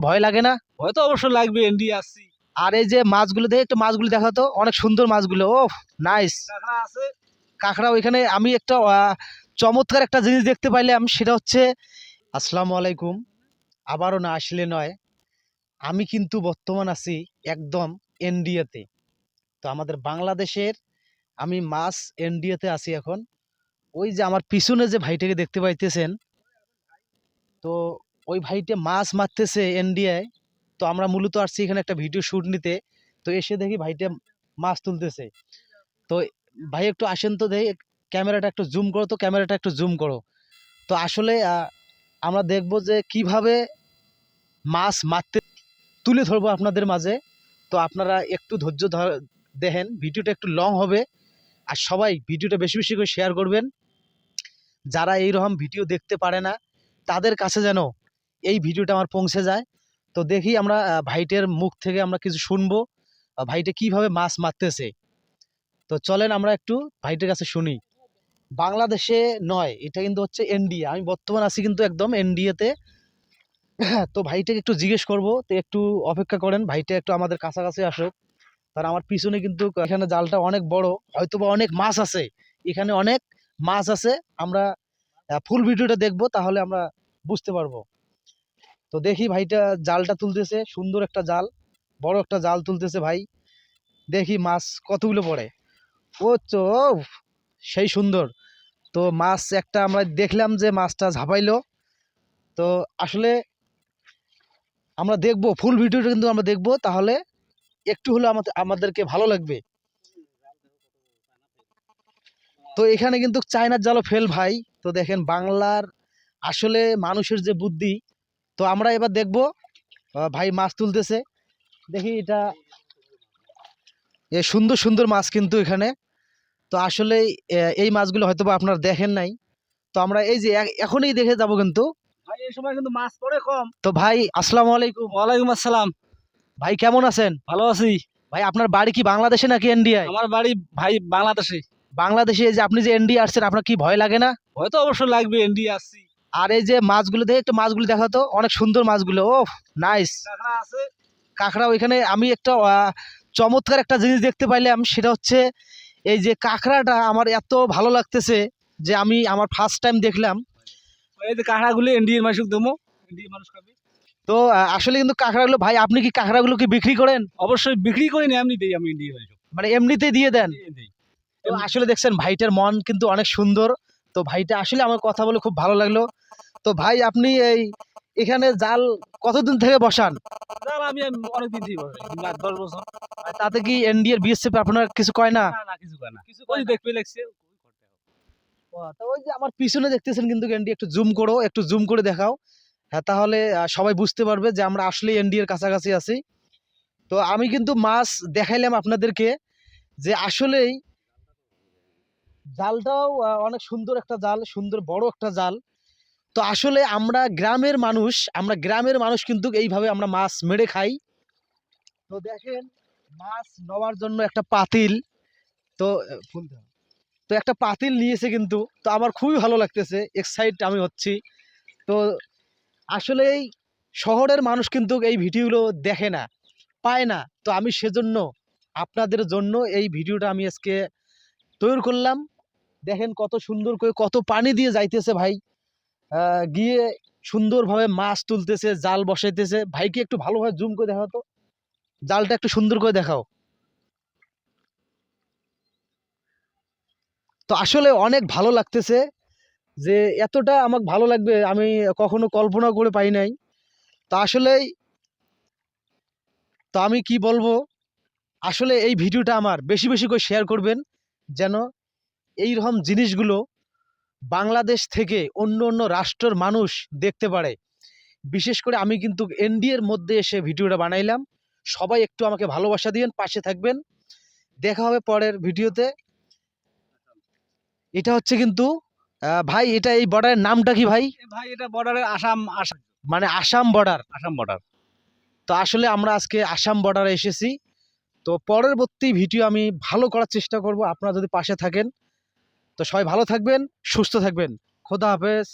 ভয় লাগে না? ভয় তো অবশ্যই লাগবে, ইন্ডিয়া আসছি। আর এই যে মাছগুলো দেখে একটু মাছগুলো দেখা তো, অনেক সুন্দর মাছগুলো। ও নাইস। কাঁকড়া আছে। কাঁকড়া ওইখানে আমি একটা চমৎকার একটা জিনিস দেখতে পাইলাম, সেটা হচ্ছে আসসালামু আলাইকুম। আবারও না আসলে নয়, আমি কিন্তু বর্তমান আছি একদম এনডিএতে। তো আমাদের বাংলাদেশের আমি মাছ এনডিএতে আছি এখন। ওই যে আমার পিছনে যে ভাইটাকে দেখতে পাইতেছেন, তো ওই ভাইটা মাছ মারতেছে এনডিআয়। তো আমরা মূলত আসছি এখানে একটা ভিডিও শুট নিতে। তো এসে দেখি ভাইটা মাছ তুলতেছে। তো ভাই একটু আসেন তো, দেখি ক্যামেরাটা একটু জুম করো, তো ক্যামেরাটা একটু জুম করো। তো আসলে আমরা দেখব যে কিভাবে মাছ মারতে তুলে ধরবো আপনাদের মাঝে। তো আপনারা একটু ধৈর্য দেখেন, ভিডিওটা একটু লং হবে। আর সবাই ভিডিওটা বেশি বেশি করে শেয়ার করবেন। যারা এইরকম ভিডিও দেখতে পারে না তাদের কাছে যেন এই ভিডিওটা আমার পৌঁছে যায়। তো দেখি আমরা ভাইটের মুখ থেকে আমরা কিছু শুনবো, ভাইটে কিভাবে মাছ মারতেছে। তো চলেন আমরা একটু ভাইটের কাছে শুনি। বাংলাদেশে নয়, এটা কিন্তু হচ্ছে এনডিএ। আমি বর্তমান আছি কিন্তু একদম এনডিএতে। তো ভাইটাকে একটু জিজ্ঞেস করব, তো একটু অপেক্ষা করেন, ভাইটা একটু আমাদের কাছাকাছি আসুক। কারণ আমার পিছনে কিন্তু এখানে জালটা অনেক বড়, হয়তোবা অনেক মাছ আছে, এখানে অনেক মাছ আছে। আমরা ফুল ভিডিওটা দেখবো, তাহলে আমরা বুঝতে পারবো। তো দেখি ভাইটা জালটা তুলতেছে, সুন্দর একটা জাল, বড় একটা জাল তুলতেছে ভাই। দেখি মাছ কতগুলো পড়ে। ও তো সেই সুন্দর। তো মাছ একটা আমরা দেখলাম যে মাছটা ঝাঁপাইলো। তো আসলে আমরা দেখবো ফুল ভিডিওটা, কিন্তু আমরা দেখবো, তাহলে একটু হলে আমাদেরকে ভালো লাগবে। তো এখানে কিন্তু চায়নার জালও ফেল ভাই। তো দেখেন বাংলার আসলে মানুষের যে বুদ্ধি। তো আমরা এবার দেখবো ভাই মাছ তুলতেছে। দেখি এটা সুন্দর সুন্দর মাছ কিন্তু এখানে। তো আসলে এই মাছগুলো হয়তো বা আপনারা দেখেন নাই। তো আমরা এই যে এখনই দেখে যাব কিন্তু। ভাই এই সময় কিন্তু মাছ পড়ে কম। তো ভাই আসসালামু আলাইকুম। ওয়ালাইকুম আসসালাম। ভাই কেমন আছেন? ভালো আছি। ভাই আপনার বাড়ি কি বাংলাদেশে নাকি ইন্ডিয়ায়? আমার বাড়ি ভাই বাংলাদেশে। বাংলাদেশে। এই যে আপনি যে ইন্ডিয়া আসছেন, আপনার কি ভয় লাগে না? ভয় তো অবশ্যই লাগবে, ইন্ডিয়া আসছি। আর এই যে মাছগুলো দেখে একটু মাছগুলো দেখা তো, অনেক সুন্দর মাছগুলো। ও নাইস। কাঁকড়া আছে। কাঁকড়া ওইখানে আমি একটা চমৎকার একটা জিনিস দেখতে পাইলাম, সেটা হচ্ছে এই যে কাঁকড়াটা আমার এত ভালো লাগতেছে যে আমি আমার ফার্স্ট টাইম দেখলাম। এই যে কাঁকড়াগুলো ইন্ডিয়ার মানুষ দেবো, ইন্ডিয়ার মানুষ খাবে। তো আসলে কিন্তু কাঁকড়াগুলো ভাই, আপনি কি কাঁকড়াগুলো কি বিক্রি করেন? অবশ্যই বিক্রি করি না, এমনি দিই আমি ইন্ডিয়ার মানুষ। মানে এমনিতে দিয়ে দেন? দিই। তো আসলে দেখছেন ভাইটার মন কিন্তু অনেক সুন্দর। তো ভাইটা আসলে আমার কথা বলে খুব ভালো লাগলো। তো ভাই আপনি এখানে জাল কতদিন থেকে বসান? জাল আমি অনেকদিন থেকে বসে 10 বছর। আর তাতে কি এনডিএর বিএসএফ আপনার কিছু কয় না? না না, কিছু করে না, কিছু ওই দেখবে লাগছে। তো ওই যে আমার পিছনে দেখতেছেন কিন্তু এনডি, একটু জুম করো, একটু জুম করে দেখাও। হ্যাঁ, তাহলে সবাই বুঝতে পারবে যে আমরা আসলে এনডিএর কাছাকাছি আছি। তো আমি কিন্তু মাছ দেখাইলাম আপনাদেরকে, যে আসলেই জালটাও অনেক সুন্দর একটা জাল, সুন্দর বড় একটা জাল। তো আসলে আমরা গ্রামের মানুষ কিন্তু এইভাবে আমরা মাছ মেরে খাই। তো দেখেন মাছ নেওয়ার জন্য একটা পাতিল। তো ফোন দাও। তো একটা পাতিল নিয়েছে কিন্তু। তো আমার খুবই ভালো লাগতেছে, এক্সাইট আমি হচ্ছি। তো আসলেই শহরের মানুষ কিন্তু এই ভিডিওগুলো দেখে না, পায় না। তো আমি সেজন্য আপনাদের জন্য এই ভিডিওটা আমি আজকে তৈরি করলাম। দেখেন কত সুন্দর করে, কত পানি দিয়ে যাইতেছে ভাই, গিয়ে সুন্দরভাবে মাছ তুলতেছে, জাল বসাইতেছে। ভাইকে একটু ভালোভাবে জুম করে দেখাও তো, জালটা একটু সুন্দর করে দেখাও। তো আসলে অনেক ভালো লাগতেছে, যে এতটা আমাকে ভালো লাগবে আমি কখনো কল্পনা করে পাই নাই। তো আসলেই, তো আমি কি বলবো, আসলে এই ভিডিওটা আমার বেশি বেশি করে শেয়ার করবেন, যেন এইরকম জিনিসগুলো বাংলাদেশ থেকে অন্য অন্য রাষ্ট্রের মানুষ দেখতে পারে। বিশেষ করে আমি কিন্তু এনডিএর মধ্যে এসে ভিডিওটা বানাইলাম। সবাই একটু আমাকে ভালোবাসা দিবেন, পাশে থাকবেন। দেখা হবে পরের ভিডিওতে। এটা হচ্ছে কিন্তু ভাই, এটা এই বর্ডারের নামটা কি ভাই? ভাই এটা বর্ডারের আসাম, আসাম মানে আসাম বর্ডার। আসাম বর্ডার। তো আসলে আমরা আজকে আসাম বর্ডারে এসেছি। তো পরবর্তী ভিডিও আমি ভালো করার চেষ্টা করব, আপনারা যদি পাশে থাকেন। তো সবাই ভালো থাকবেন, সুস্থ থাকবেন। খোদা হাফেজ।